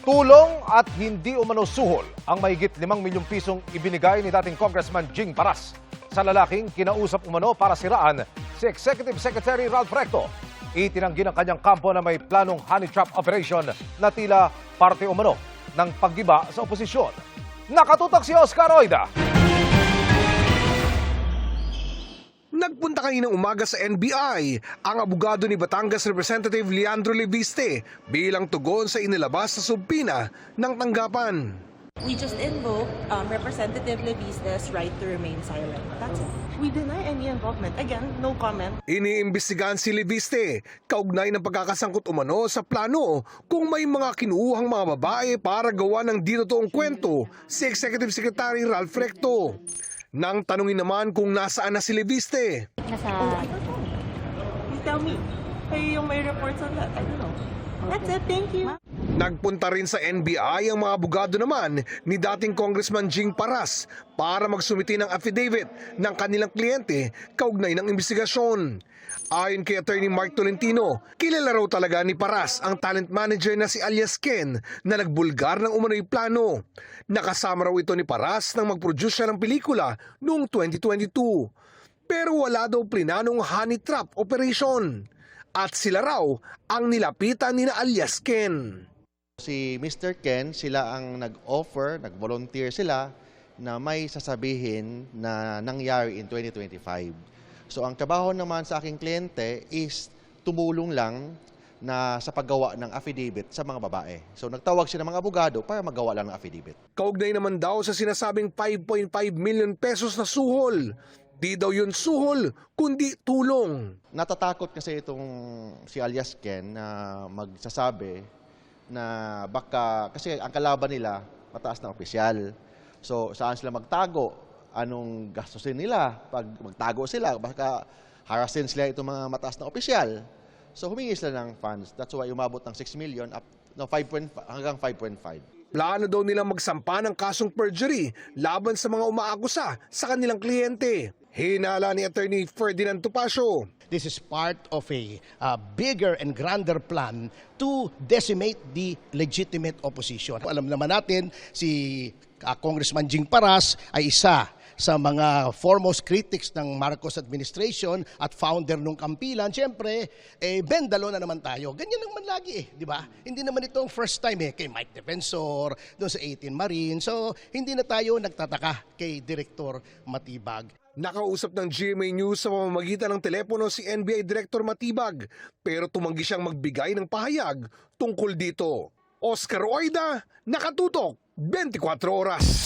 Tulong at hindi umano suhol ang mahigit 5 milyong pisong ibinigay ni dating Congressman Jing Paras sa lalaking kinausap umano para siraan si Executive Secretary Ralph Recto. Itinanggi ng kanyang kampo na may planong honey trap operation na tila parte umano ng paggiba sa oposisyon. Nakatutok si Oscar Oida. Nagpunta kaninang umaga sa NBI ang abogado ni Batangas Representative Leandro Leviste bilang tugon sa inilabas na subpina ng tanggapan. We just invoke Representative Leviste's right to remain silent. That's it. We deny any involvement. Again, no comment. Iniimbestigahan si Leviste kaugnay ng pagkakasangkot umano sa plano kung may mga kinuuhang mga babae para gawa ng di totoong kwento si Executive Secretary Ralph Recto. Nang tanungin naman kung nasaan na si Leviste. Oh, I don't know. You tell me. Kayo yung may reports on that. I don't know. That's it. Thank you. Nagpunta rin sa NBI ang mga abogado naman ni dating Congressman Jing Paras para magsumiti ng affidavit ng kanilang kliyente kaugnay ng investigasyon. Ayon kay Attorney Mark Tolentino, kilala raw talaga ni Paras ang talent manager na si alias Ken na nagbulgar ng umano'y plano. Nakasama raw ito ni Paras nang mag-produce siya ng pelikula noong 2022. Pero wala daw plinanong honey trap operation. At sila raw ang nilapitan ni na alias Ken. Si Mr. Ken, sila ang nag-offer, nag-volunteer sila na may sasabihin na nangyari in 2025. So ang trabaho naman sa aking kliyente is tumulong lang na sa paggawa ng affidavit sa mga babae. So nagtawag siya ng mga abogado para magawa lang ng affidavit. Kaugnay naman daw sa sinasabing 5.5 million pesos na suhol. Di daw yun suhol, kundi tulong. Natatakot kasi itong si alias Ken na magsasabi na baka, kasi ang kalaban nila mataas na opisyal. So saan sila magtago? Anong gastusin nila? Pag magtago sila, baka harasin sila itong mga mataas na opisyal. So humingi sila ng funds. That's why umabot ng 6 million up, no, 5.5 hanggang 5.5. Plano daw nilang magsampa ng kasong perjury laban sa mga umaakusa sa kanilang kliyente. Hinala ni Attorney Ferdinand Topacio. This is part of a bigger and grander plan to decimate the legitimate opposition. Alam naman natin, si Congressman Jing Paras ay isa sa mga foremost critics ng Marcos administration at founder ng Kampilan. Siyempre, bendalo na naman tayo. Ganyan naman lagi di ba? Hindi naman itong first time kay Mike Defensor, doon sa 18 Marine. So, hindi na tayo nagtataka kay Director Matibag. Nakausap ng GMA News sa pamamagitan ng telepono si NBI Director Matibag pero tumanggi siyang magbigay ng pahayag tungkol dito. Oscar Oida, Nakatutok, 24 Oras.